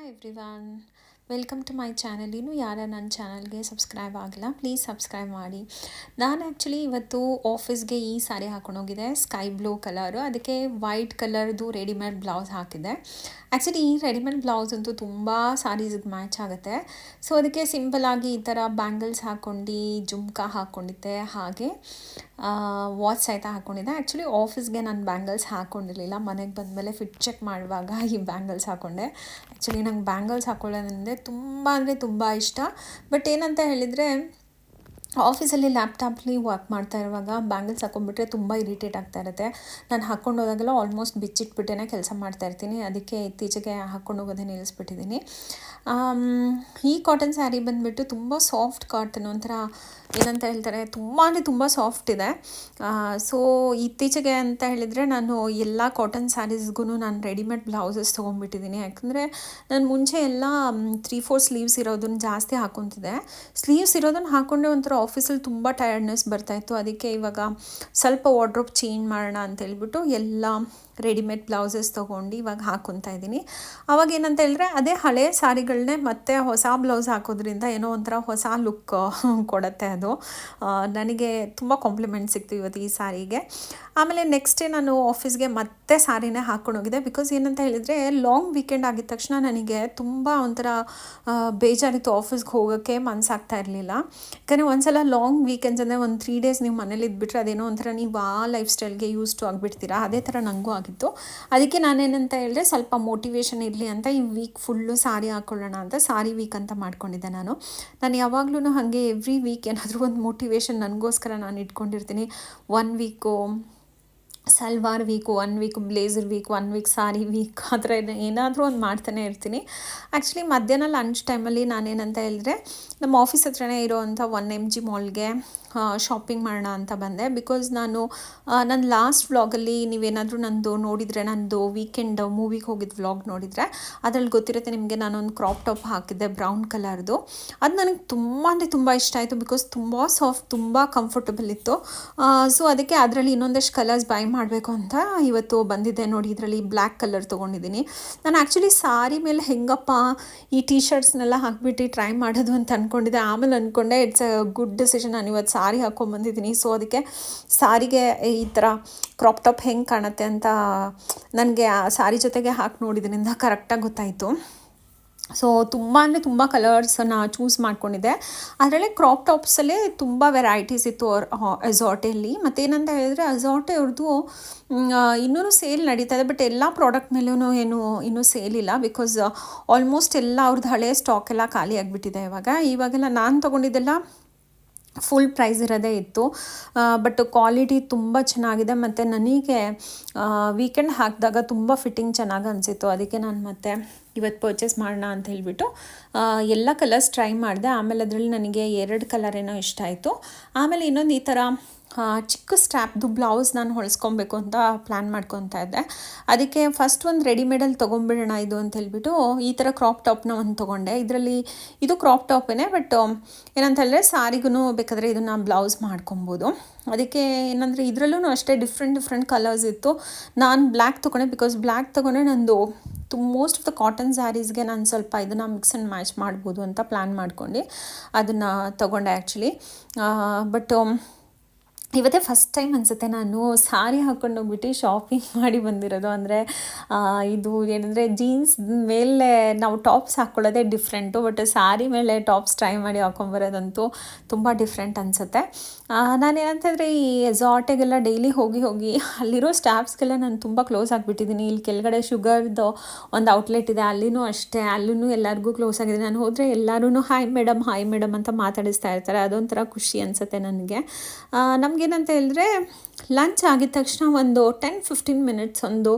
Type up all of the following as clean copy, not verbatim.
Everyone, welcome to my channel. ಇನ್ನೂ ಯಾರು ನನ್ನ ಚಾನಲ್ಗೆ ಸಬ್ಸ್ಕ್ರೈಬ್ ಆಗಿಲ್ಲ, ಪ್ಲೀಸ್ ಸಬ್ಸ್ಕ್ರೈಬ್ ಮಾಡಿ. ನಾನು ಆ್ಯಕ್ಚುಲಿ ಇವತ್ತು ಆಫೀಸ್ಗೆ ಈ ಸಾರಿ ಹಾಕೊಂಡೋಗಿದೆ, ಸ್ಕೈ ಬ್ಲೂ ಕಲರು. ಅದಕ್ಕೆ ವೈಟ್ ಕಲರ್ದು ರೆಡಿಮೇಡ್ ಬ್ಲೌಸ್ ಹಾಕಿದೆ. ಆ್ಯಕ್ಚುಲಿ ಈ ರೆಡಿಮೇಡ್ ಬ್ಲೌಸ್ ಅಂತೂ ತುಂಬ ಸಾರೀಸ್ಗೆ ಮ್ಯಾಚ್ ಆಗುತ್ತೆ. ಸೊ ಅದಕ್ಕೆ ಸಿಂಪಲಾಗಿ ಈ ಥರ ಬ್ಯಾಂಗಲ್ಸ್ ಹಾಕ್ಕೊಂಡು ಜುಮ್ಕಾ ಹಾಕ್ಕೊಂಡಿದ್ದೆ, ಹಾಗೆ ವಾಚ್ ಸಹಿತ ಹಾಕ್ಕೊಂಡಿದ್ದೆ. ಆ್ಯಕ್ಚುಲಿ ಆಫೀಸ್ಗೆ ನಾನು ಬ್ಯಾಂಗಲ್ಸ್ ಹಾಕ್ಕೊಂಡಿರಲಿಲ್ಲ, ಮನೆಗೆ ಬಂದಮೇಲೆ ಫಿಟ್ ಚೆಕ್ ಮಾಡುವಾಗ ಈ ಬ್ಯಾಂಗಲ್ಸ್ ಹಾಕ್ಕೊಂಡೆ. ಆ್ಯಕ್ಚುಲಿ ನಂಗೆ ಬ್ಯಾಂಗಲ್ಸ್ ಹಾಕ್ಕೊಳ್ಳೋದಂದರೆ ತುಂಬ ಇಷ್ಟ. ಬಟ್ ಏನಂತ ಹೇಳಿದರೆ, ಆಫೀಸಲ್ಲಿ ಲ್ಯಾಪ್ಟಾಪಲ್ಲಿ ವರ್ಕ್ ಮಾಡ್ತಾ ಇರುವಾಗ ಬ್ಯಾಂಗಲ್ಸ್ ಹಾಕ್ಕೊಂಡ್ಬಿಟ್ರೆ ತುಂಬ ಇರಿಟೇಟ್ ಆಗ್ತಾ ಇರುತ್ತೆ. ನಾನು ಹಾಕ್ಕೊಂಡು ಹೋದಾಗೆಲ್ಲ ಆಲ್ಮೋಸ್ಟ್ ಬಿಚ್ಚಿಟ್ಬಿಟ್ಟೇ ಕೆಲಸ ಮಾಡ್ತಾಯಿರ್ತೀನಿ. ಅದಕ್ಕೆ ಇತ್ತೀಚೆಗೆ ಹಾಕ್ಕೊಂಡು ಹೋಗೋದೇ ನಿಲ್ಲಿಸ್ಬಿಟ್ಟಿದ್ದೀನಿ. ಈ ಕಾಟನ್ ಸ್ಯಾರಿ ಬಂದುಬಿಟ್ಟು ತುಂಬ ಸಾಫ್ಟ್ ಕಾಟನ್, ಒಂಥರ ಏನಂತ ಹೇಳ್ತಾರೆ, ತುಂಬ ಸಾಫ್ಟ್ ಇದೆ. ಸೊ ಇತ್ತೀಚೆಗೆ ಅಂತ ಹೇಳಿದರೆ ನಾನು ಎಲ್ಲ ಕಾಟನ್ ಸ್ಯಾರೀಸ್ಗೂ ನಾನು ರೆಡಿಮೇಡ್ ಬ್ಲೌಸಸ್ ತೊಗೊಂಡ್ಬಿಟ್ಟಿದ್ದೀನಿ. ಯಾಕಂದರೆ ನಾನು ಮುಂಚೆ ಎಲ್ಲ 3-4 ಸ್ಲೀವ್ಸ್ ಇರೋದನ್ನು ಜಾಸ್ತಿ ಹಾಕ್ಕೊತಿದ್ದೆ. ಸ್ಲೀವ್ಸ್ ಇರೋದನ್ನು ಹಾಕ್ಕೊಂಡೆ ಒಂಥರ ಆಫೀಸಲ್ಲಿ ತುಂಬ ಟಯರ್ಡ್ನೆಸ್ ಬರ್ತಾಯಿತ್ತು. ಅದಕ್ಕೆ ಇವಾಗ ಸ್ವಲ್ಪ ವಾರ್ಡ್ರೋಬ್ ಚೇಂಜ್ ಮಾಡೋಣ ಅಂತೇಳ್ಬಿಟ್ಟು ಎಲ್ಲ ರೆಡಿಮೇಡ್ ಬ್ಲೌಸಸ್ ತೊಗೊಂಡು ಇವಾಗ ಹಾಕ್ಕೊತಾ ಇದ್ದೀನಿ. ಅವಾಗ ಏನಂತ ಹೇಳಿದ್ರೆ, ಅದೇ ಹಳೆ ಸಾರಿಗಳನ್ನೇ ಮತ್ತೆ ಹೊಸ ಬ್ಲೌಸ್ ಹಾಕೋದ್ರಿಂದ ಏನೋ ಒಂಥರ ಹೊಸ ಲುಕ್ ಕೊಡುತ್ತೆ. ಅದು ನನಗೆ ತುಂಬ ಕಾಂಪ್ಲಿಮೆಂಟ್ ಸಿಕ್ತು ಇವತ್ತು ಈ ಸಾರಿಗೆ. ಆಮೇಲೆ ನೆಕ್ಸ್ಟ್ ಡೇ ನಾನು ಆಫೀಸ್ಗೆ ಮತ್ತೆ ಸಾರಿನೇ ಹಾಕ್ಕೊಂಡೋಗಿದ್ದೆ. ಬಿಕಾಸ್ ಏನಂತ ಹೇಳಿದರೆ, ಲಾಂಗ್ ವೀಕೆಂಡ್ ಆಗಿದ ತಕ್ಷಣ ನನಗೆ ತುಂಬ ಒಂಥರ ಬೇಜಾರಿತ್ತು, ಆಫೀಸ್ಗೆ ಹೋಗೋಕ್ಕೆ ಮನಸ್ಸಾಗ್ತಾ ಇರಲಿಲ್ಲ. ಯಾಕಂದರೆ ಒಂದ್ಸಲ ಲಾಂಗ್ ವೀಕೆಂಡ್ಸ್ ಅಂದರೆ ಒಂದು 3 ಡೇಸ್ ನೀವು ಮನೇಲಿ ಇದ್ಬಿಟ್ರೆ ಅದೇನೋ ಒಂಥರ ನೀವು ಆ ಲೈಫ್ ಸ್ಟೈಲ್ಗೆ ಯೂಸ್ ಟು ಆಗಿಬಿಡ್ತೀರಾ. ಅದೇ ಥರ ನನಗೂ ಆಗಿತ್ತು. ಅದಕ್ಕೆ ನಾನೇನಂತ ಹೇಳಿದ್ರೆ, ಸ್ವಲ್ಪ ಮೋಟಿವೇಶನ್ ಇರಲಿ ಅಂತ ಈ ವೀಕ್ ಫುಲ್ಲು ಸಾರಿ ಹಾಕ್ಕೊಳ್ಳೋಣ ಅಂತ ಸಾರಿ ವೀಕ್ ಅಂತ ಮಾಡ್ಕೊಂಡಿದ್ದೆ. ನಾನು ಯಾವಾಗಲೂ ಹಾಗೆ ಎವ್ರಿ ವೀಕ್ ಏನಾದರೂ ಒಂದು ಮೋಟಿವೇಶನ್ ನನಗೋಸ್ಕರ ನಾನು ಇಟ್ಕೊಂಡಿರ್ತೀನಿ. 1 week salwar week, 1 week blazer week, 1 week sari week, ಆ ಥರ ಏನಾದರೂ ಒಂದು ಮಾಡ್ತಾನೆ ಇರ್ತೀನಿ. ಆ್ಯಕ್ಚುಲಿ ಮಧ್ಯಾಹ್ನ ಲಂಚ್ ಟೈಮಲ್ಲಿ ನಾನೇನಂತ ಹೇಳಿದ್ರೆ, ನಮ್ಮ ಆಫೀಸ್ ಹತ್ರನೇ ಇರೋವಂಥ 1MG ಮಾಲ್ಗೆ ಶಾಪಿಂಗ್ ಮಾಡೋಣ ಅಂತ ಬಂದೆ. ಬಿಕಾಸ್ ನಾನು ನನ್ನ ಲಾಸ್ಟ್ ವ್ಲಾಗಲ್ಲಿ ನೀವೇನಾದರೂ ನಂದು ನೋಡಿದರೆ, ನಂದು ವೀಕೆಂಡ್ ಮೂವಿಗೆ ಹೋಗಿದ್ದು ವ್ಲಾಗ್ ನೋಡಿದರೆ ಅದರಲ್ಲಿ ಗೊತ್ತಿರುತ್ತೆ ನಿಮಗೆ, ನಾನೊಂದು ಕ್ರಾಪ್ ಟಾಪ್ ಹಾಕಿದ್ದೆ ಬ್ರೌನ್ ಕಲರ್ದು. ಅದು ನನಗೆ ತುಂಬ ಇಷ್ಟ ಆಯಿತು. ಬಿಕಾಸ್ ತುಂಬ ಸಾಫ್ಟ್, ತುಂಬ ಕಂಫರ್ಟಬಲ್ ಇತ್ತು. ಸೊ ಅದಕ್ಕೆ ಅದರಲ್ಲಿ ಇನ್ನೊಂದಷ್ಟು ಕಲರ್ಸ್ ಬೈ ಮಾಡಬೇಕು ಅಂತ ಇವತ್ತು ಬಂದಿದ್ದೆ. ನೋಡಿ, ಇದರಲ್ಲಿ ಬ್ಲ್ಯಾಕ್ ಕಲರ್ ತೊಗೊಂಡಿದ್ದೀನಿ. ನಾನು ಆ್ಯಕ್ಚುಲಿ ಸಾರಿ ಮೇಲೆ ಹೆಂಗಪ್ಪ ಈ ಟೀ ಶರ್ಟ್ಸ್ನೆಲ್ಲ ಹಾಕ್ಬಿಟ್ಟು ಟ್ರೈ ಮಾಡೋದು ಅಂತ ಅಂದ್ಕೊಂಡಿದ್ದೆ. ಆಮೇಲೆ ಅಂದ್ಕೊಂಡೆ ಇಟ್ಸ್ ಅ ಗುಡ್ ಡಿಸಿಷನ್, ನಾನು ಇವತ್ತು ಸಾರಿ ಹಾಕ್ಕೊಂಬಂದಿದ್ದೀನಿ. ಸೊ ಅದಕ್ಕೆ ಸಾರಿಗೆ ಈ ಥರ ಕ್ರಾಪ್ ಟಾಪ್ ಹೆಂಗೆ ಕಾಣುತ್ತೆ ಅಂತ ನನಗೆ ಆ ಸಾರಿ ಜೊತೆಗೆ ಹಾಕಿ ನೋಡಿದ್ರಿಂದ ಕರೆಕ್ಟಾಗಿ ಗೊತ್ತಾಯಿತು. ಸೊ ತುಂಬ ಕಲರ್ಸನ್ನು ಚೂಸ್ ಮಾಡ್ಕೊಂಡಿದ್ದೆ. ಅದರಲ್ಲೇ ಕ್ರಾಪ್ ಟಾಪ್ಸಲ್ಲೇ ತುಂಬ ವೆರೈಟೀಸ್ ಇತ್ತು ಅಝಾಟೆಯಲ್ಲಿ. ಮತ್ತೇನಂತ ಹೇಳಿದ್ರೆ, ಅಝಾಟೆ ಅವ್ರದ್ದು ಇನ್ನೂ ಸೇಲ್ ನಡೀತಾ ಇದೆ. ಬಟ್ ಎಲ್ಲ ಪ್ರಾಡಕ್ಟ್ ಮೇಲೂ ಇನ್ನೂ ಸೇಲ್ ಇಲ್ಲ. ಬಿಕಾಸ್ ಆಲ್ಮೋಸ್ಟ್ ಎಲ್ಲ ಅವ್ರದ್ದು ಹಳೆ ಸ್ಟಾಕ್ ಎಲ್ಲ ಖಾಲಿ ಆಗಿಬಿಟ್ಟಿದೆ ಇವಾಗೆಲ್ಲ ನಾನು ತೊಗೊಂಡಿದ್ದೆಲ್ಲ ಫುಲ್ ಪ್ರೈಸ್ ಇರೋದೇ ಇತ್ತು. ಬಟ್ ಕ್ವಾಲಿಟಿ ತುಂಬ ಚೆನ್ನಾಗಿದೆ. ಮತ್ತು ನನಗೆ ವೀಕೆಂಡ್ ಹಾಕಿದಾಗ ತುಂಬ ಫಿಟ್ಟಿಂಗ್ ಚೆನ್ನಾಗಿ ಅನಿಸಿತ್ತು. ಅದಕ್ಕೆ ನಾನು ಮತ್ತೆ ಇವತ್ತು ಪರ್ಚೇಸ್ ಮಾಡೋಣ ಅಂತ ಹೇಳಿಬಿಟ್ಟು ಎಲ್ಲ ಕಲರ್ಸ್ ಟ್ರೈ ಮಾಡಿದೆ. ಆಮೇಲೆ ಅದರಲ್ಲಿ ನನಗೆ 2 ಕಲರ್ ಏನೋ ಇಷ್ಟ ಆಯಿತು. ಆಮೇಲೆ ಇನ್ನೊಂದು ಈ ಥರ ಚಿಕ್ಕ ಸ್ಟ್ಯಾಪ್ದು ಬ್ಲೌಸ್ ನಾನು ಹೊಲಿಸ್ಕೊಬೇಕು ಅಂತ ಪ್ಲ್ಯಾನ್ ಮಾಡ್ಕೊತಾ ಇದ್ದೆ. ಅದಕ್ಕೆ ಫಸ್ಟ್ ಒಂದು ರೆಡಿಮೇಡಲ್ಲಿ ತೊಗೊಂಬಿಡೋಣ ಇದು ಅಂತ ಹೇಳ್ಬಿಟ್ಟು ಈ ಥರ ಕ್ರಾಪ್ ಟಾಪ್ನ ಒಂದು ತೊಗೊಂಡೆ. ಇದರಲ್ಲಿ ಇದು ಕ್ರಾಪ್ ಟಾಪೇ, ಬಟ್ ಏನಂತ ಹೇಳಿದ್ರೆ ಸಾರಿಗೂ ಬೇಕಾದರೆ ಇದನ್ನು ಬ್ಲೌಸ್ ಮಾಡ್ಕೊಬೋದು. ಅದಕ್ಕೆ ಏನಂದರೆ ಇದರಲ್ಲೂ ಅಷ್ಟೇ ಡಿಫ್ರೆಂಟ್ ಕಲರ್ಸ್ ಇತ್ತು. ನಾನು ಬ್ಲ್ಯಾಕ್ ತೊಗೊಂಡೆ. ಬಿಕಾಸ್ ಬ್ಲ್ಯಾಕ್ ತೊಗೊಂಡೆ ನಂದು ಮೋಸ್ಟ್ ಆಫ್ ದ ಕಾಟನ್ ಸ್ಯಾರೀಸ್ಗೆ ನಾನು ಸ್ವಲ್ಪ ಇದನ್ನು ಮಿಕ್ಸ್ ಆ್ಯಂಡ್ ಮ್ಯಾಚ್ ಮಾಡ್ಬೋದು ಅಂತ ಪ್ಲ್ಯಾನ್ ಮಾಡ್ಕೊಂಡು ಅದನ್ನು ತೊಗೊಂಡೆ ಆ್ಯಕ್ಚುಲಿ. ಬಟ್ ಇವತ್ತೇ ಫಸ್ಟ್ ಟೈಮ್ ಅನಿಸುತ್ತೆ ನಾನು ಸಾರಿ ಹಾಕ್ಕೊಂಡೋಗ್ಬಿಟ್ಟು ಶಾಪಿಂಗ್ ಮಾಡಿ ಬಂದಿರೋದು. ಅಂದರೆ ಇದು ಏನಂದರೆ, ಜೀನ್ಸ್ ಮೇಲೆ ನಾವು ಟಾಪ್ಸ್ ಹಾಕ್ಕೊಳ್ಳೋದೇ ಡಿಫ್ರೆಂಟು. ಬಟ್ ಸಾರಿ ಮೇಲೆ ಟಾಪ್ಸ್ ಟ್ರೈ ಮಾಡಿ ಹಾಕ್ಕೊಂಬರೋದಂತೂ ತುಂಬ ಡಿಫ್ರೆಂಟ್ ಅನಿಸುತ್ತೆ. ನಾನೇನಂತಂದರೆ, ಈ ರೆಸಾರ್ಟಿಗೆಲ್ಲ ಡೈಲಿ ಹೋಗಿ ಅಲ್ಲಿರೋ ಸ್ಟಾಫ್ಸ್ಗೆಲ್ಲ ನಾನು ತುಂಬ ಕ್ಲೋಸ್ ಆಗಿಬಿಟ್ಟಿದ್ದೀನಿ. ಇಲ್ಲಿ ಕೆಳಗಡೆ ಶುಗರ್ದು ಒಂದು ಔಟ್ಲೆಟ್ ಇದೆ, ಅಲ್ಲಿನೂ ಅಷ್ಟೇ, ಅಲ್ಲೂ ಎಲ್ಲರಿಗೂ ಕ್ಲೋಸ್ ಆಗಿದೆ. ನಾನು ಹೋದರೆ ಎಲ್ಲರೂ ಹಾಯ್ ಮೇಡಮ್ ಅಂತ ಮಾತಾಡಿಸ್ತಾ ಇರ್ತಾರೆ. ಅದೊಂಥರ ಖುಷಿ ಅನಿಸುತ್ತೆ ನನಗೆ. ನಮಗೇನಂತ ಹೇಳಿದ್ರೆ, ಲಂಚ್ ಆಗಿದ ತಕ್ಷಣ ಒಂದು 10-15 ಮಿನಿಟ್ಸ್ ಒಂದು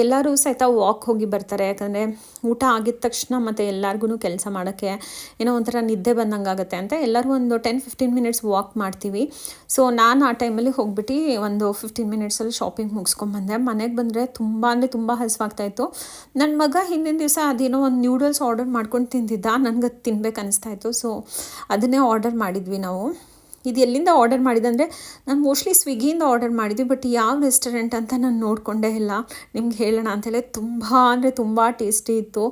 ಎಲ್ಲರೂ ಸಹಿತ ವಾಕ್ ಹೋಗಿ ಬರ್ತಾರೆ. ಯಾಕಂದರೆ ಊಟ ಆಗಿದ ತಕ್ಷಣ ಮತ್ತು ಎಲ್ಲರಿಗೂ ಕೆಲಸ ಮಾಡೋಕ್ಕೆ ಏನೋ ಒಂಥರ ನಿದ್ದೆ ಬಂದಂಗೆ ಆಗುತ್ತೆ ಅಂತ ಎಲ್ಲರೂ ಒಂದು 10-15 ಮಿನಿಟ್ಸ್ ವಾಕ್ ಮಾಡ್ತೀವಿ. ಸೊ ನಾನು ಆ ಟೈಮಲ್ಲಿ ಹೋಗ್ಬಿಟ್ಟು ಒಂದು 15 ಮಿನಿಟ್ಸಲ್ಲಿ ಶಾಪಿಂಗ್ ಮುಗಿಸ್ಕೊಂಬಂದೆ. ಮನೆಗೆ ಬಂದರೆ ತುಂಬ ಹಸಿವಾಗ್ತಾಯಿತ್ತು. ನನ್ನ ಮಗ ಹಿಂದಿನ ದಿವಸ ಅದೇನೋ ಒಂದು ನ್ಯೂಡಲ್ಸ್ ಆರ್ಡರ್ ಮಾಡ್ಕೊಂಡು ತಿಂದಿದ್ದ. ನನಗೆ ಅದು ತಿನ್ಬೇಕು ಅನಿಸ್ತಾಯಿತ್ತು. ಸೊ ಅದನ್ನೇ ಆರ್ಡರ್ ಮಾಡಿದ್ವಿ ನಾವು. ಇದು ಎಲ್ಲಿಂದ ಆರ್ಡರ್ ಮಾಡಿದೆ ಅಂದರೆ ನಾನು ಮೋಸ್ಟ್ಲಿ ಸ್ವಿಗ್ಗಿಯಿಂದ ಆರ್ಡರ್ ಮಾಡಿದ್ವಿ, ಬಟ್ ಯಾವ ರೆಸ್ಟೋರೆಂಟ್ ಅಂತ ನಾನು ನೋಡಿಕೊಂಡೇ ಇಲ್ಲ. ನಿಮ್ಗೆ ಹೇಳೋಣ ಅಂತೇಳಿ ತುಂಬ ಅಂದರೆ ತುಂಬ ಟೇಸ್ಟಿ ಇತ್ತು.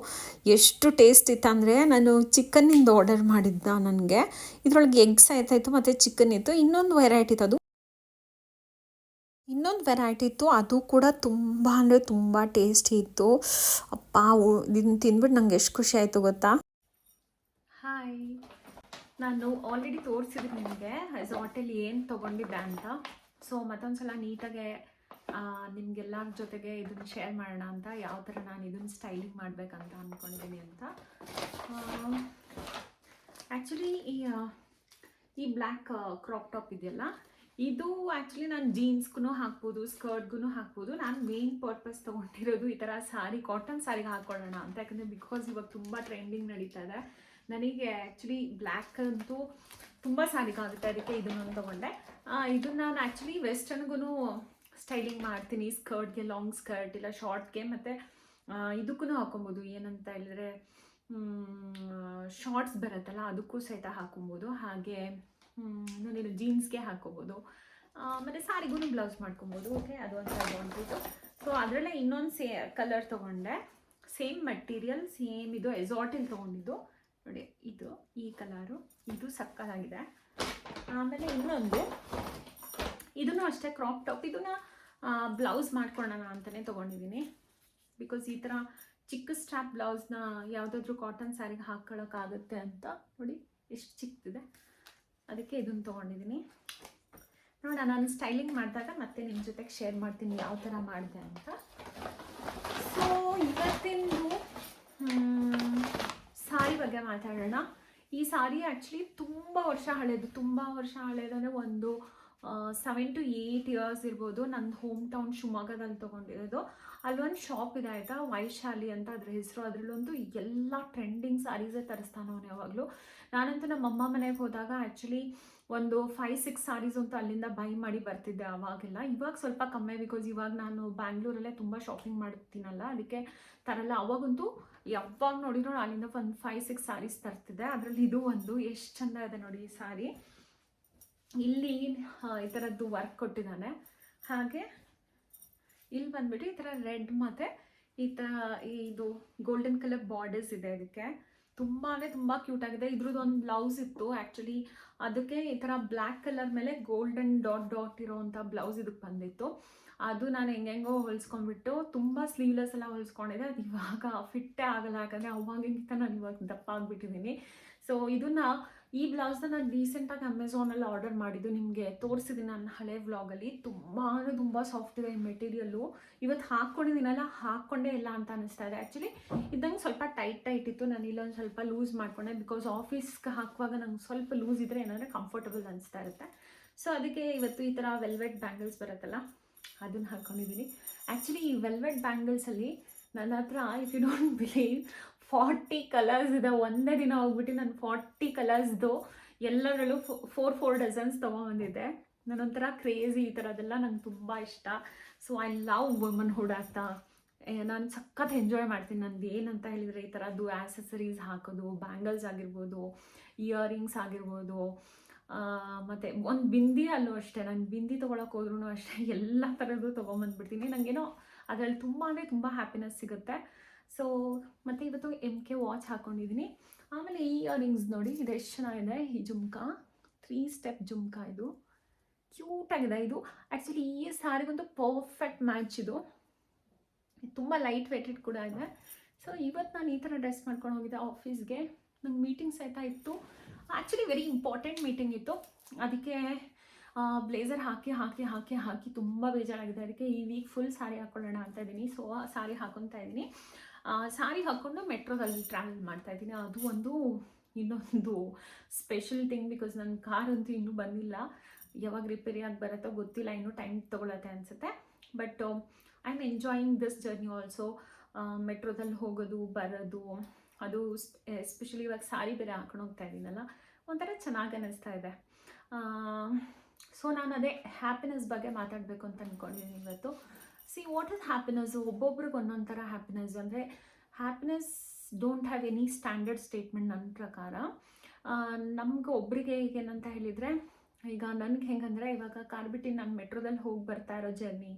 ಎಷ್ಟು ಟೇಸ್ಟ್ ಇತ್ತು ಅಂದರೆ ನಾನು ಚಿಕನ್ನಿಂದ ಆರ್ಡರ್ ಮಾಡಿದ್ದ. ನನಗೆ ಇದರೊಳಗೆ ಎಗ್ಸ್ ಆಯ್ತಾಯಿತ್ತು ಮತ್ತು ಚಿಕನ್ ಇತ್ತು. ಇನ್ನೊಂದು ವೆರೈಟಿ ಇತ್ತು, ಅದು ಕೂಡ ತುಂಬ ಅಂದರೆ ತುಂಬ ಟೇಸ್ಟಿ ಇತ್ತು. ಅಪ್ಪ ಇದನ್ನು ತಿಂದ್ಬಿಟ್ಟು ನಂಗೆ ಎಷ್ಟು ಖುಷಿ ಆಯಿತು ಗೊತ್ತಾ. ಹಾಯ್, ನಾನು ಆಲ್ರೆಡಿ ತೋರಿಸಿದ್ದೀನಿ ನಿಮಗೆ ರೆಸಾರ್ಟಲ್ಲಿ ಏನು ತೊಗೊಂಡಿದ್ದೆ ಅಂತ. ಸೊ ಮತ್ತೊಂದು ಸಲ ನೀಟಾಗೆ ನಿಮಗೆಲ್ಲರ ಜೊತೆಗೆ ಇದನ್ನು ಶೇರ್ ಮಾಡೋಣ ಅಂತ, ಯಾವ ಥರ ನಾನು ಇದನ್ನು ಸ್ಟೈಲಿಂಗ್ ಮಾಡಬೇಕಂತ ಅಂದ್ಕೊಂಡಿದ್ದೀನಿ ಅಂತ. ಆ್ಯಕ್ಚುಲಿ ಈ ಬ್ಲ್ಯಾಕ್ ಕ್ರಾಪ್ ಟಾಪ್ ಇದೆಯಲ್ಲ, ಇದು ಆ್ಯಕ್ಚುಲಿ ನಾನು ಜೀನ್ಸ್ಗೂ ಹಾಕ್ಬೋದು, ಸ್ಕರ್ಟ್ಗೂ ಹಾಕ್ಬೋದು. ನಾನು ಮೇನ್ ಪರ್ಪಸ್ ತೊಗೊಂಡಿರೋದು ಈ ಥರ ಸಾರಿ, ಕಾಟನ್ ಸಾರಿಗೆ ಹಾಕ್ಕೊಳ್ಳೋಣ ಅಂತ. ಯಾಕಂದರೆ ಬಿಕಾಸ್ ಇವಾಗ ತುಂಬ ಟ್ರೆಂಡಿಂಗ್ ನಡೀತಾ ಇದೆ. ನನಗೆ ಆ್ಯಕ್ಚುಲಿ ಬ್ಲ್ಯಾಕ್ ಅಂತೂ ತುಂಬ ಸಾರಿಗಾಗುತ್ತೆ, ಅದಕ್ಕೆ ಇದನ್ನೊಂದು ತೊಗೊಂಡೆ. ಇದನ್ನು ನಾನು ಆ್ಯಕ್ಚುಲಿ ವೆಸ್ಟರ್ನ್ಗೂ ಸ್ಟೈಲಿಂಗ್ ಮಾಡ್ತೀನಿ, ಸ್ಕರ್ಟ್ಗೆ, ಲಾಂಗ್ ಸ್ಕರ್ಟ್ ಇಲ್ಲ ಶಾರ್ಟ್ಗೆ, ಮತ್ತು ಇದಕ್ಕೂ ಹಾಕೊಬೋದು. ಏನಂತ ಹೇಳಿದ್ರೆ ಶಾರ್ಟ್ಸ್ ಬರುತ್ತಲ್ಲ, ಅದಕ್ಕೂ ಸಹಿತ ಹಾಕೊಬೋದು. ಹಾಗೆ ನಾನೇನು ಜೀನ್ಸ್ಗೆ ಹಾಕೋಬೋದು, ಮತ್ತು ಸಾರಿಗೂ ಬ್ಲೌಸ್ ಮಾಡ್ಕೊಬೋದು. ಓಕೆ, ಅದು ಒಂದು ಅಡ್ವಾಂಟೇಜು. ಸೊ ಅದರಲ್ಲೇ ಇನ್ನೊಂದು ಕಲರ್ ತೊಗೊಂಡೆ, ಸೇಮ್ ಮೆಟೀರಿಯಲ್, ಸೇಮ್ ಇದು ರೆಸಾರ್ಟಲ್ಲಿ ತೊಗೊಂಡಿದ್ದು ನೋಡಿ. ಇದು ಈ ಕಲರು, ಇದು ಸಕ್ಕತ್ತಾಗಿದೆ. ಆಮೇಲೆ ಇನ್ನೊಂದು, ಇದನ್ನು ಅಷ್ಟೇ ಕ್ರಾಪ್ ಟಾಪ್. ಇದನ್ನು ಬ್ಲೌಸ್ ಮಾಡ್ಕೊಳ್ಳೋಣ ಅಂತಲೇ ತೊಗೊಂಡಿದ್ದೀನಿ. ಬಿಕಾಸ್ ಈ ಥರ ಚಿಕ್ಕ ಸ್ಟ್ರಾಪ್ ಬ್ಲೌಸ್ನ ಯಾವುದಾದ್ರೂ ಕಾಟನ್ ಸ್ಯಾರಿಗೆ ಹಾಕ್ಕೊಳ್ಳೋಕ್ಕಾಗುತ್ತೆ ಅಂತ. ನೋಡಿ ಎಷ್ಟು ಚಿಕ್ಕದಿದೆ, ಅದಕ್ಕೆ ಇದನ್ನು ತೊಗೊಂಡಿದ್ದೀನಿ. ನೋಡೋಣ, ನಾನು ಸ್ಟೈಲಿಂಗ್ ಮಾಡಿದಾಗ ಮತ್ತೆ ನಿಮ್ಮ ಜೊತೆಗೆ ಶೇರ್ ಮಾಡ್ತೀನಿ ಯಾವ ಥರ ಮಾಡಿದೆ ಅಂತ. ಸೊ ಇವತ್ತಿಂದು ಸಾರಿ ಬಗ್ಗೆ ಮಾತಾಡೋಣ. ಈ ಸಾರಿ ಆ್ಯಕ್ಚುಲಿ ತುಂಬ ವರ್ಷ ಹಳೇದು. ಒಂದು 7 to 8 ಇಯರ್ಸ್ ಇರ್ಬೋದು. ನನ್ನ ಹೋಮ್ ಟೌನ್ ಶಿವಮೊಗ್ಗದಲ್ಲಿ ತೊಗೊಂಡಿರೋದು. ಅಲ್ಲೊಂದು ಶಾಪ್ ಇದೆ ಆಯಿತಾ, ವೈಶಾಲಿ ಅಂತ ಅದ್ರ ಹೆಸರು. ಅದರಲ್ಲೊಂದು ಎಲ್ಲ ಟ್ರೆಂಡಿಂಗ್ ಸಾರೀಸೇ ತರಿಸ್ತಾನೆ ಅವನು ಯಾವಾಗಲೂ. ನಾನಂತೂ ನಮ್ಮ ಅಮ್ಮ ಮನೆಗೆ ಹೋದಾಗ ಆ್ಯಕ್ಚುಲಿ ಒಂದು 5-6 ಸಾರೀಸ್ ಅಂತೂ ಅಲ್ಲಿಂದ ಬೈ ಮಾಡಿ ಬರ್ತಿದ್ದೆ ಅವಾಗೆಲ್ಲ. ಇವಾಗ ಸ್ವಲ್ಪ ಕಮ್ಮಿ, ಬಿಕಾಸ್ ಇವಾಗ ನಾನು ಬ್ಯಾಂಗ್ಳೂರಲ್ಲೇ ತುಂಬ ಶಾಪಿಂಗ್ ಮಾಡ್ತೀನಲ್ಲ, ಅದಕ್ಕೆ ತರಲ್ಲ. ಅವಾಗಂತೂ ಯಾವಾಗ ನೋಡಿದ್ರು ಅಲ್ಲಿಂದ ಒಂದು 5-6 ಸಾರೀಸ್ ತರ್ತಿದ್ದೆ. ಅದರಲ್ಲಿ ಇದು ಒಂದು ಎಷ್ಟು ಚೆಂದ ಇದೆ ನೋಡಿ ಈ ಸಾರಿ. ಇಲ್ಲಿ ಈ ಥರದ್ದು ವರ್ಕ್ ಕೊಟ್ಟಿದ್ದಾನೆ. ಹಾಗೆ ಇಲ್ಲಿ ಬಂದ್ಬಿಟ್ಟು ಈ ಥರ ರೆಡ್ ಮತ್ತು ಈ ಥರ ಇದು ಗೋಲ್ಡನ್ ಕಲರ್ ಬಾರ್ಡರ್ಸ್ ಇದೆ. ಇದಕ್ಕೆ ತುಂಬ ಅಂದರೆ ತುಂಬ ಕ್ಯೂಟ್ ಆಗಿದೆ. ಇದ್ರದ್ದು ಒಂದು ಬ್ಲೌಸ್ ಇತ್ತು ಆ್ಯಕ್ಚುಲಿ, ಅದಕ್ಕೆ ಈ ಥರ ಬ್ಲ್ಯಾಕ್ ಕಲರ್ ಮೇಲೆ ಗೋಲ್ಡನ್ ಡಾಟ್ ಇರೋವಂಥ ಬ್ಲೌಸ್ ಇದಕ್ಕೆ ಬಂದಿತ್ತು. ಅದು ನಾನು ಹೆಂಗೆಂಗೋ ಹೊಲಿಸ್ಕೊಂಡ್ಬಿಟ್ಟು ತುಂಬ ಸ್ಲೀವ್ಲೆಸ್ ಎಲ್ಲ ಹೊಲಿಸ್ಕೊಂಡಿದ್ದೆ. ಅದು ಇವಾಗ ಫಿಟ್ಟೇ ಆಗಲ್ಲ, ಯಾಕಂದರೆ ಅವಾಗಿಂತ ನಾನು ಇವಾಗ ದಪ್ಪ ಆಗಿಬಿಟ್ಟಿದ್ದೀನಿ. ಸೊ ಈ ಬ್ಲೌಸ್ನ ನಾನು ರೀಸೆಂಟಾಗಿ ಅಮೆಝಾನಲ್ಲಿ ಆರ್ಡರ್ ಮಾಡಿದ್ದು, ನಿಮಗೆ ತೋರಿಸಿದ್ದೀನಿ ನನ್ನ ಹಳೆ ವ್ಲಾಗಲ್ಲಿ. ತುಂಬ ಅಂದರೆ ತುಂಬ ಸಾಫ್ಟ್ ಇದೆ ಈ ಮೆಟೀರಿಯಲ್ಲು. ಇವತ್ತು ಹಾಕ್ಕೊಂಡಿದ್ದೀನಲ್ಲ, ಹಾಕ್ಕೊಂಡೇ ಇಲ್ಲ ಅಂತ ಅನ್ನಿಸ್ತಾ ಇದೆ. ಆ್ಯಕ್ಚುಲಿ ಇದ್ದಂಗೆ ಸ್ವಲ್ಪ ಟೈಟ್ ಇತ್ತು. ನಾನು ಇಲ್ಲೊಂದು ಸ್ವಲ್ಪ ಲೂಸ್ ಮಾಡಿಕೊಂಡೆ, ಬಿಕಾಸ್ ಆಫೀಸ್ಗೆ ಹಾಕುವಾಗ ನಂಗೆ ಸ್ವಲ್ಪ ಲೂಸ್ ಇದ್ದರೆ ಏನಾದರೆ ಕಂಫರ್ಟಬಲ್ ಅನಿಸ್ತಾ ಇರುತ್ತೆ. ಸೊ ಅದಕ್ಕೆ ಇವತ್ತು ಈ ಥರ ವೆಲ್ವೆಟ್ ಬ್ಯಾಂಗಲ್ಸ್ ಬರುತ್ತಲ್ಲ, ಅದನ್ನು ಹಾಕ್ಕೊಂಡಿದ್ದೀನಿ. ಆ್ಯಕ್ಚುಲಿ ಈ ವೆಲ್ವೆಟ್ ಬ್ಯಾಂಗಲ್ಸಲ್ಲಿ ನನ್ನ ಹತ್ರ, if you don't believe, 40 colours ಇದೆ. ಒಂದೇ ದಿನ ಹೋಗ್ಬಿಟ್ಟು ನಾನು 40 ಕಲರ್ಸ್ದು ಎಲ್ಲದರಲ್ಲೂ 4 ಡಜನ್ಸ್ ತೊಗೊಂಬಂದಿದ್ದೆ. ನಾನೊಂಥರ ಕ್ರೇಜಿ, ಈ ಥರದ್ದೆಲ್ಲ ನಂಗೆ ತುಂಬ ಇಷ್ಟ. ಸೊ ಐ ಲವ್ ವುಮನ್ಹುಡ್ ಅಂತ. ನಾನು ಸಖತ್ ಎಂಜಾಯ್ ಮಾಡ್ತೀನಿ. ನಂದು ಏನಂತ ಹೇಳಿದರೆ, ಈ ಥರದ್ದು ಆ್ಯಸಸರೀಸ್ ಹಾಕೋದು, ಬ್ಯಾಂಗಲ್ಸ್ ಆಗಿರ್ಬೋದು, ಇಯರಿಂಗ್ಸ್ ಆಗಿರ್ಬೋದು, ಮತ್ತು ಒಂದು ಬಿಂದಿ ಅಲ್ಲೂ ಅಷ್ಟೇ. ನಾನು ಬಿಂದಿ ತೊಗೊಳಕ್ಕೆ ಹೋದ್ರೂ ಅಷ್ಟೇ ಎಲ್ಲ ಥರದ್ದು ತೊಗೊಂಬಂದ್ಬಿಡ್ತೀನಿ. ನನಗೇನೋ ಅದರಲ್ಲಿ ತುಂಬ ಅಂದರೆ ತುಂಬ ಹ್ಯಾಪಿನೆಸ್ ಸಿಗುತ್ತೆ. ಸೊ ಮತ್ತು ಇವತ್ತು MK ವಾಚ್ ಹಾಕ್ಕೊಂಡಿದ್ದೀನಿ. ಆಮೇಲೆ ಈ ಇಯರಿಂಗ್ಸ್ ನೋಡಿ, ಇದು ಎಷ್ಟು ಚೆನ್ನಾಗಿದೆ. ಈ ಜುಮ್ಕಾ 3 ಸ್ಟೆಪ್ ಜುಮ್ಕಾ, ಇದು ಕ್ಯೂಟಾಗಿದೆ. ಇದು ಆ್ಯಕ್ಚುಲಿ ಈ ಸ್ಯಾರಿಗಂತೂ ಪರ್ಫೆಕ್ಟ್ ಮ್ಯಾಚ್. ಇದು ತುಂಬ ಲೈಟ್ ವೇಟೆಡ್ ಕೂಡ ಇದೆ. ಸೊ ಇವತ್ತು ನಾನು ಈ ಥರ ಡ್ರೆಸ್ ಮಾಡ್ಕೊಂಡು ಹೋಗಿದ್ದೆ ಆಫೀಸ್ಗೆ. ನಂಗೆ ಮೀಟಿಂಗ್ಸ್ ಆಯ್ತಾ ಇತ್ತು, ಆ್ಯಕ್ಚುಲಿ ವೆರಿ ಇಂಪಾರ್ಟೆಂಟ್ ಮೀಟಿಂಗ್ ಇತ್ತು. ಅದಕ್ಕೆ ಬ್ಲೇಸರ್ ಹಾಕಿ ತುಂಬ ಬೇಜಾರಾಗಿದೆ. ಅದಕ್ಕೆ ಈ ವೀಕ್ ಫುಲ್ ಸಾರಿ ಹಾಕ್ಕೊಳ್ಳೋಣ ಅಂತ ಇದ್ದೀನಿ. ಸೊ ಸಾರಿ ಹಾಕ್ಕೊತಾ ಇದ್ದೀನಿ. ಸಾರಿ ಹಾಕ್ಕೊಂಡು ಮೆಟ್ರೋದಲ್ಲಿ ಟ್ರಾವೆಲ್ ಮಾಡ್ತಾಯಿದ್ದೀನಿ. ಅದು ಇನ್ನೊಂದು ಸ್ಪೆಷಲ್ ಥಿಂಗ್, ಬಿಕಾಸ್ ನನ್ನ ಕಾರಂತೂ ಇನ್ನೂ ಬಂದಿಲ್ಲ. ಯಾವಾಗ ರಿಪೇರಿ ಆಗಿ ಬರುತ್ತೋ ಗೊತ್ತಿಲ್ಲ, ಇನ್ನೂ ಟೈಮ್ ತೊಗೊಳತ್ತೆ ಅನಿಸುತ್ತೆ. But I am enjoying this journey also. ಮೆಟ್ರೋದಲ್ಲಿ ಹೋಗೋದು ಬರೋದು, ಅದು ಎಸ್ಪೆಷಲಿ ಇವಾಗ ಸಾರಿ ಬೇರೆ ಹಾಕೊಂಡು ಹೋಗ್ತಾ ಇದ್ದೀನಲ್ಲ, ಒಂಥರ ಚೆನ್ನಾಗಿ ಅನ್ನಿಸ್ತಾ ಇದೆ. ಸೊ ನಾನು ಅದೇ ಹ್ಯಾಪಿನೆಸ್ ಬಗ್ಗೆ ಮಾತಾಡಬೇಕು ಅಂತ ಅಂದ್ಕೊಂಡಿದ್ದೀನಿ ಇವತ್ತು. See what is happiness? ಒಬ್ಬೊಬ್ರಿಗೆ ಒಂದೊಂದು ಥರ ಹ್ಯಾಪಿನೆಸ್. ಅಂದರೆ happiness don't have any standard statement ನನ್ನ ಪ್ರಕಾರ. ನಮ್ಗೆ ಒಬ್ಬರಿಗೆ ಏನಂತ ಹೇಳಿದರೆ, ಈಗ ನನಗೆ ಹೆಂಗಂದರೆ ಇವಾಗ ಕಾರ್ ಬಿಟ್ಟು ನಾನು ಮೆಟ್ರೋದಲ್ಲಿ ಹೋಗಿ ಬರ್ತಾ ಇರೋ ಜರ್ನಿ,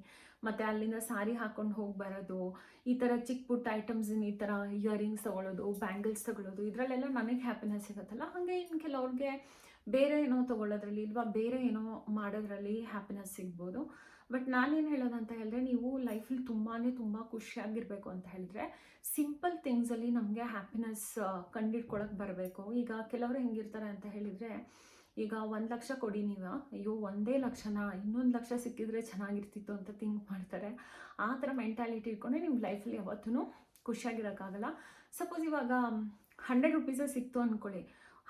ಮತ್ತು ಅಲ್ಲಿಂದ ಸಾರಿ ಹಾಕ್ಕೊಂಡು ಹೋಗಿ ಬರೋದು, ಈ ಥರ ಚಿಕ್ಕ ಪುಟ್ಟ ಐಟಮ್ಸ್ ಈ ಥರ ಇಯರಿಂಗ್ಸ್ ತೊಗೊಳ್ಳೋದು, ಬ್ಯಾಂಗಲ್ಸ್ ತೊಗೊಳ್ಳೋದು, ಇದರಲ್ಲೆಲ್ಲ ನನಗೆ ಹ್ಯಾಪಿನೆಸ್ ಸಿಗುತ್ತಲ್ಲ. ಹಾಗೆ ಇನ್ನು ಕೆಲವ್ರಿಗೆ ಬೇರೆ ಏನೋ ತೊಗೊಳ್ಳೋದ್ರಲ್ಲಿ ಇಲ್ವಾ ಬೇರೆ ಏನೋ ಮಾಡೋದ್ರಲ್ಲಿ ಹ್ಯಾಪಿನೆಸ್ ಸಿಗ್ಬೋದು. ಬಟ್ ನಾನೇನು ಹೇಳೋದಂತ ಹೇಳಿದ್ರೆ, ನೀವು ಲೈಫಲ್ಲಿ ತುಂಬ ಖುಷಿಯಾಗಿರಬೇಕು ಅಂತ ಹೇಳಿದ್ರೆ ಸಿಂಪಲ್ ಥಿಂಗ್ಸಲ್ಲಿ ನಮಗೆ ಹ್ಯಾಪಿನೆಸ್ ಕಂಡಿಡ್ಕೊಳಕ್ಕೆ ಬರಬೇಕು. ಈಗ ಕೆಲವರು ಹೆಂಗಿರ್ತಾರೆ ಅಂತ ಹೇಳಿದರೆ, ಈಗ 1 ಲಕ್ಷ ಕೊಡಿ ನೀವು, ಅಯ್ಯೋ 1 ಲಕ್ಷನ ಇನ್ನೊಂದು ಲಕ್ಷ ಸಿಕ್ಕಿದ್ರೆ ಚೆನ್ನಾಗಿರ್ತಿತ್ತು ಅಂತ ಥಿಂಕ್ ಮಾಡ್ತಾರೆ. ಆ ಥರ ಮೆಂಟಾಲಿಟಿ ಇಟ್ಕೊಂಡೆ ನಿಮ್ಮ ಲೈಫಲ್ಲಿ ಯಾವತ್ತೂ ಖುಷಿಯಾಗಿರೋಕ್ಕಾಗಲ್ಲ. ಸಪೋಸ್ ಇವಾಗ 100 ರುಪೀಸೇ ಸಿಕ್ತು ಅಂದ್ಕೊಳ್ಳಿ,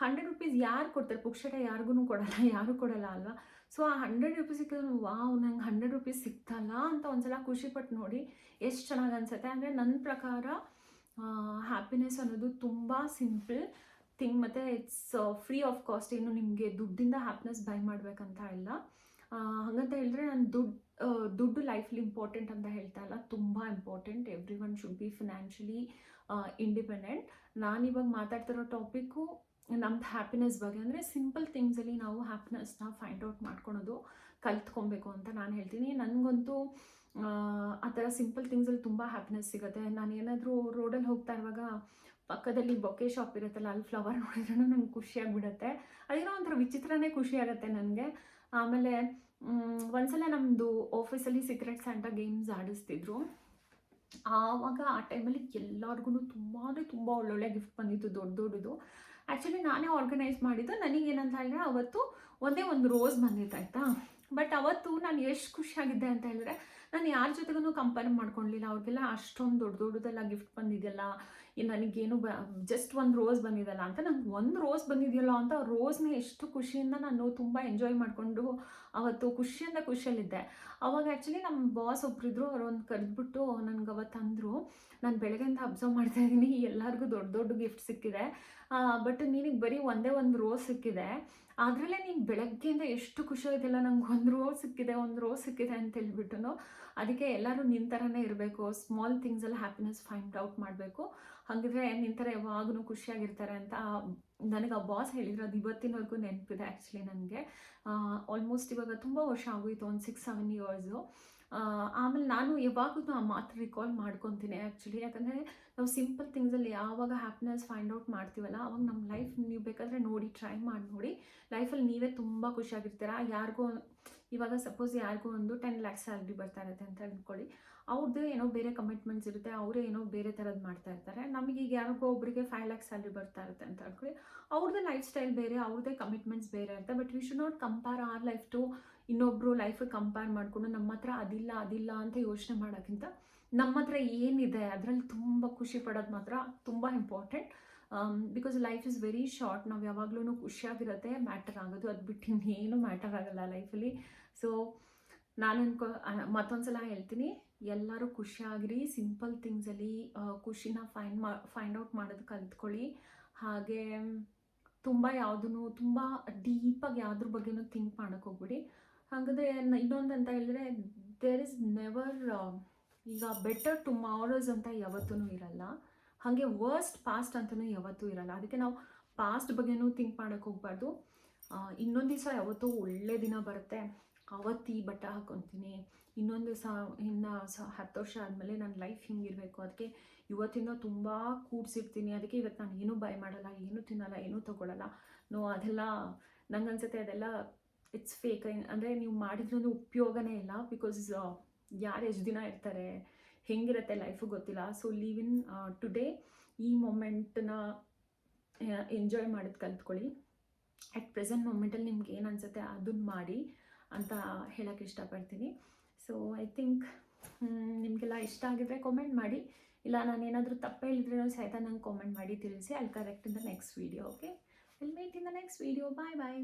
100 ರುಪೀಸ್ ಯಾರು ಕೊಡ್ತಾರೆ? ಪುಕ್ಷಟೆ ಯಾರಿಗೂ ಕೊಡಲ್ಲ, ಯಾರೂ ಕೊಡಲ್ಲ ಅಲ್ವಾ? ಸೊ ಆ 100 ರುಪೀಸ್ ಸಿಕ್ಕಿದ್ರೆ ವಾವ್ ನಂಗೆ 100 ರುಪೀಸ್ ಸಿಕ್ತಲ್ಲ ಅಂತ ಒಂದ್ಸಲ ಖುಷಿಪಟ್ಟು ನೋಡಿ, ಎಷ್ಟು ಚೆನ್ನಾಗಿ ಅನಿಸುತ್ತೆ. ಅಂದರೆ ನನ್ನ ಪ್ರಕಾರ ಹ್ಯಾಪಿನೆಸ್ ಅನ್ನೋದು ತುಂಬ ಸಿಂಪಲ್ ಥಿಂಗ್, ಮತ್ತು ಇಟ್ಸ್ ಫ್ರೀ ಆಫ್ ಕಾಸ್ಟ್. ಏನು ನಿಮಗೆ ದುಡ್ಡಿಂದ ಹ್ಯಾಪಿನೆಸ್ ಬೈ ಮಾಡಬೇಕಂತ ಇಲ್ಲ. ಹಾಗಂತ ಹೇಳಿದ್ರೆ ನಾನು ದುಡ್ಡು ಲೈಫಲ್ಲಿ ಇಂಪಾರ್ಟೆಂಟ್ ಅಂತ ಹೇಳ್ತಾ ಇಲ್ಲ, ತುಂಬ important. Every one should be financially independent. ನಾನಿವಾಗ ಮಾತಾಡ್ತಿರೋ ಟಾಪಿಕ್ಕು ನಮ್ದು ಹ್ಯಾಪಿನೆಸ್ ಬಗ್ಗೆ. ಅಂದರೆ ಸಿಂಪಲ್ ಥಿಂಗ್ಸಲ್ಲಿ ನಾವು ಹ್ಯಾಪಿನೆಸ್ನ ಫೈಂಡ್ ಔಟ್ ಮಾಡ್ಕೊಳೋದು ಕಲ್ತ್ಕೊಬೇಕು ಅಂತ ನಾನು ಹೇಳ್ತೀನಿ. ನನಗಂತೂ ಆ ಥರ ಸಿಂಪಲ್ ಥಿಂಗ್ಸಲ್ಲಿ ತುಂಬ ಹ್ಯಾಪಿನೆಸ್ ಸಿಗುತ್ತೆ. ನಾನು ಏನಾದರೂ ರೋಡಲ್ಲಿ ಹೋಗ್ತಾ ಇರುವಾಗ ಪಕ್ಕದಲ್ಲಿ ಬೊಕೆ ಶಾಪ್ ಇರುತ್ತಲ್ಲ, ಅಲ್ಲಿ ಫ್ಲವರ್ ನೋಡಿದ್ರೂ ನಂಗೆ ಖುಷಿಯಾಗಿಬಿಡುತ್ತೆ. ಅದೇನೋ ಒಂಥರ ವಿಚಿತ್ರನೇ ಖುಷಿ ಆಗುತ್ತೆ ನನಗೆ. ಆಮೇಲೆ ಒಂದ್ಸಲ ನಮ್ಮದು ಆಫೀಸಲ್ಲಿ ಸೀಕ್ರೆಟ್ ಸ್ಯಾಂಟಾ ಗೇಮ್ಸ್ ಆಡಿಸ್ತಿದ್ರು. ಆವಾಗ ಆ ಟೈಮಲ್ಲಿ ಎಲ್ಲರಿಗೂ ತುಂಬ ಒಳ್ಳೊಳ್ಳೆ ಗಿಫ್ಟ್ ಬಂದಿತ್ತು, ದೊಡ್ಡದು. ಆ್ಯಕ್ಚುಲಿ ನಾನೇ ಆರ್ಗನೈಸ್ ಮಾಡಿದ್ದು. ನನಗೇನಂತ ಹೇಳಿದ್ರೆ ಅವತ್ತು ಒಂದೇ ಒಂದು ರೋಸ್ ಬಂದಿತ್ತು, ಆಯಿತಾ. ಬಟ್ ಅವತ್ತು ನಾನು ಎಷ್ಟು ಖುಷಿಯಾಗಿದ್ದೆ ಅಂತ ಹೇಳಿದ್ರೆ, ನಾನು ಯಾರ ಜೊತೆಗೂ ಕಂಪೇರ್ ಮಾಡ್ಕೊಳ್ಳಲಿಲ್ಲ. ಅವ್ರಿಗೆಲ್ಲ ಅಷ್ಟೊಂದು ದೊಡ್ಡದೆಲ್ಲ ಗಿಫ್ಟ್ ಬಂದಿದೆಯಲ್ಲ, ನನಗೇನು ಜಸ್ಟ್ ಒಂದು ರೋಸ್ ಬಂದಿದೆಯಲ್ಲ ಅಂತ. ನಂಗೆ ಒಂದು ರೋಸ್ ಬಂದಿದೆಯಲ್ಲ ಅಂತ ರೋಸ್ನ ಎಷ್ಟು ಖುಷಿಯಿಂದ ನಾನು ತುಂಬ ಎಂಜಾಯ್ ಮಾಡಿಕೊಂಡು ಅವತ್ತು ಖುಷಿಯಲ್ಲಿದ್ದೆ. ಅವಾಗ ಆ್ಯಕ್ಚುಲಿ ನಮ್ಮ ಬಾಸ್ ಒಬ್ಬರಿದ್ರು, ಅವ್ರೊಂದು ಕರೆದ್ಬಿಟ್ಟು ನನಗೆ ಅವತ್ತು ಅಂದರು, ನಾನು ಬೆಳಗ್ಗೆಯಿಂದ ಅಬ್ಸರ್ವ್ ಮಾಡ್ತಾಯಿದ್ದೀನಿ ಎಲ್ಲರಿಗೂ ದೊಡ್ಡ ಗಿಫ್ಟ್ ಸಿಕ್ಕಿದೆ, ಬಟ್ ನಿನಗೆ ಬರೀ ಒಂದೇ ಒಂದು ರೋಸ್ ಸಿಕ್ಕಿದೆ. ಅದರಲ್ಲೇ ನೀನು ಬೆಳಗ್ಗೆಯಿಂದ ಎಷ್ಟು ಖುಷಿಯಾಗಿದೆಯಲ್ಲ, ನಂಗೆ ಒಂದು ರೋಸ್ ಸಿಕ್ಕಿದೆ ಅಂತ ಹೇಳ್ಬಿಟ್ಟು. ಅದಕ್ಕೆ ಎಲ್ಲರೂ ನಿನ್ನ ಥರನೇ ಇರಬೇಕು, ಸ್ಮಾಲ್ ಥಿಂಗ್ಸಲ್ಲಿ ಹ್ಯಾಪಿನೆಸ್ ಫೈಂಡ್ ಔಟ್ ಮಾಡಬೇಕು. ಹಾಗಿದ್ರೆ ನಿನ್ನ ಥರ ಯಾವಾಗೂ ಖುಷಿಯಾಗಿರ್ತಾರೆ ಅಂತ ನನಗೆ ಆ ಬಾಸ್ ಹೇಳಿದ್ರು. ಅದು ಇವತ್ತಿನವರೆಗೂ ನೆನಪಿದೆ ಆ್ಯಕ್ಚುಲಿ ನನಗೆ. ಆಲ್ಮೋಸ್ಟ್ ಇವಾಗ ತುಂಬ ವರ್ಷ ಆಗೋಯಿತು, ಒಂದು 6-7 ಇಯರ್ಸು. ಆಮೇಲೆ ನಾನು ಯಾವಾಗೂ ಆ ಮಾತು ರಿಕಾಲ್ ಮಾಡ್ಕೊತೀನಿ ಆ್ಯಕ್ಚುಲಿ. ಯಾಕಂದರೆ ನಾವು ಸಿಂಪಲ್ ಥಿಂಗ್ಸಲ್ಲಿ ಯಾವಾಗ ಹ್ಯಾಪಿನೆಸ್ ಫೈಂಡ್ ಔಟ್ ಮಾಡ್ತೀವಲ್ಲ, ಅವಾಗ ನಮ್ಮ ಲೈಫ್ ನೀವು ಬೇಕಾದರೆ ನೋಡಿ, ಟ್ರೈ ಮಾಡಿ ನೋಡಿ, ಲೈಫಲ್ಲಿ ನೀವೇ ತುಂಬ ಖುಷಿಯಾಗಿರ್ತೀರ. ಯಾರಿಗೂ ಇವಾಗ ಸಪೋಸ್ ಯಾರಿಗೂ ಒಂದು 10 lakhs ಸ್ಯಾಲ್ರಿ ಬರ್ತಾ ಇರುತ್ತೆ ಅಂತ ಅಂದ್ಕೊಳ್ಳಿ, ಅವ್ರದ್ದು ಏನೋ ಬೇರೆ ಕಮಿಟ್ಮೆಂಟ್ಸ್ ಇರುತ್ತೆ, ಅವರೇ ಏನೋ ಬೇರೆ ಥರದ್ದು ಮಾಡ್ತಾ ಇರ್ತಾರೆ. ನಮಗೀಗ ಯಾರಿಗೋ ಒಬ್ಬರಿಗೆ 5 lakhs ಸ್ಯಾಲ್ರಿ ಬರ್ತಾ ಇರುತ್ತೆ ಅಂತ ಅಂದ್ಕೊಳ್ಳಿ, ಅವ್ರದ್ದು ಲೈಫ್ ಸ್ಟೈಲ್ ಬೇರೆ, ಅವ್ರದ್ದೇ ಕಮಿಟ್ಮೆಂಟ್ಸ್ ಬೇರೆ ಇರುತ್ತೆ. But we should not compare our life to ಇನ್ನೊಬ್ಬರು ಲೈಫಿಗೆ ಕಂಪೇರ್ ಮಾಡಿಕೊಂಡು ನಮ್ಮ ಹತ್ರ ಅದಿಲ್ಲ ಅಂತ ಯೋಚನೆ ಮಾಡೋಕ್ಕಿಂತ ನಮ್ಮ ಹತ್ರ ಏನಿದೆ ಅದರಲ್ಲಿ ತುಂಬ ಖುಷಿ ಪಡೋದು ಮಾತ್ರ ತುಂಬ important. Because life is very short. ನಾವು ಯಾವಾಗಲೂ ಖುಷಿಯಾಗಿರುತ್ತೆ ಮ್ಯಾಟರ್ ಆಗೋದು, ಅದು ಬಿಟ್ಟು ಇನ್ನೇನು ಮ್ಯಾಟರ್ ಆಗೋಲ್ಲ ಲೈಫಲ್ಲಿ. ಸೊ ನಾನು ಮತ್ತೊಂದು ಸಲ ಹೇಳ್ತೀನಿ, ಎಲ್ಲರೂ ಖುಷಿಯಾಗಿರಿ. ಸಿಂಪಲ್ ಥಿಂಗ್ಸಲ್ಲಿ ಖುಷಿನ ಫೈಂಡ್ ಔಟ್ ಮಾಡೋದು ಕಲ್ತ್ಕೊಳ್ಳಿ. ಹಾಗೆ ತುಂಬ ತುಂಬ ಡೀಪಾಗಿ ಯಾವುದ್ರ ಬಗ್ಗೆನೂ ಥಿಂಕ್ ಮಾಡೋಕ್ಕೆ ಹೋಗ್ಬಿಡಿ. ಹಾಗಾದರೆ ಇನ್ನೊಂದು ಅಂತ ಹೇಳಿದ್ರೆ, ದೇರ್ ಇಸ್ ನೆವರ್ ಈಗ ಬೆಟರ್ ಟುಮಾರೋಸ್ ಅಂತ ಯಾವತ್ತೂ ಇರಲ್ಲ, ಹಾಗೆ ವರ್ಸ್ಟ್ ಪಾಸ್ಟ್ ಅಂತಲೂ ಯಾವತ್ತೂ ಇರಲ್ಲ. ಅದಕ್ಕೆ ನಾವು ಪಾಸ್ಟ್ ಬಗ್ಗೆನೂ ಥಿಂಕ್ ಮಾಡೋಕ್ಕೆ ಹೋಗ್ಬಾರ್ದು. ಇನ್ನೊಂದು ದಿವಸ ಯಾವತ್ತೂ ಒಳ್ಳೆ ದಿನ ಬರುತ್ತೆ, ಅವತ್ತು ಈ ಬಟ್ಟೆ ಹಾಕ್ಕೊತೀನಿ, ಇನ್ನೊಂದು ದಿವಸ ಇನ್ನು 10 ವರ್ಷ ಆದಮೇಲೆ ನನ್ನ ಲೈಫ್ ಹಿಂಗಿರಬೇಕು, ಅದಕ್ಕೆ ಇವತ್ತಿಂದ ತುಂಬ ಕೂಡ್ಸಿರ್ತೀನಿ, ಅದಕ್ಕೆ ಇವತ್ತು ನಾನು ಏನೂ ಬೈ ಮಾಡಲ್ಲ, ಏನೂ ತಿನ್ನಲ್ಲ, ಏನೂ ತೊಗೊಳ್ಳಲ್ಲ. ಅದೆಲ್ಲ ನಂಗೆ ಅನ್ಸುತ್ತೆ ಅದೆಲ್ಲ ಇಟ್ಸ್ ಫೇಕ್. ಅಂದರೆ ನೀವು ಮಾಡಿದ್ರೂ ಉಪಯೋಗನೇ ಇಲ್ಲ. ಬಿಕಾಸ್ ಯಾರು ಎಷ್ಟು ದಿನ ಇರ್ತಾರೆ, ಹೆಂಗಿರುತ್ತೆ ಲೈಫು ಗೊತ್ತಿಲ್ಲ. ಸೊ ಲೀವ್ ಇನ್ ಟುಡೇ, ಈ ಮೊಮೆಂಟನ್ನ ಎಂಜಾಯ್ ಮಾಡೋದು ಕಲ್ತ್ಕೊಳ್ಳಿ. ಅಟ್ ಪ್ರೆಸೆಂಟ್ ಮೊಮೆಂಟಲ್ಲಿ ನಿಮ್ಗೆ ಏನು ಅನಿಸುತ್ತೆ ಅದನ್ನು ಮಾಡಿ ಅಂತ ಹೇಳೋಕ್ಕೆ ಇಷ್ಟಪಡ್ತೀನಿ. ಸೊ ಐ ಥಿಂಕ್ ನಿಮಗೆಲ್ಲ ಇಷ್ಟ ಆಗಿದ್ರೆ ಕಾಮೆಂಟ್ ಮಾಡಿ, ಇಲ್ಲ ನಾನೇನಾದರೂ ತಪ್ಪು ಹೇಳಿದ್ರೂ ಸಹಿತ ನಂಗೆ ಕಾಮೆಂಟ್ ಮಾಡಿ ತಿಳಿಸಿ. I will correct in the next video. Okay, will meet in the next video. Bye bye.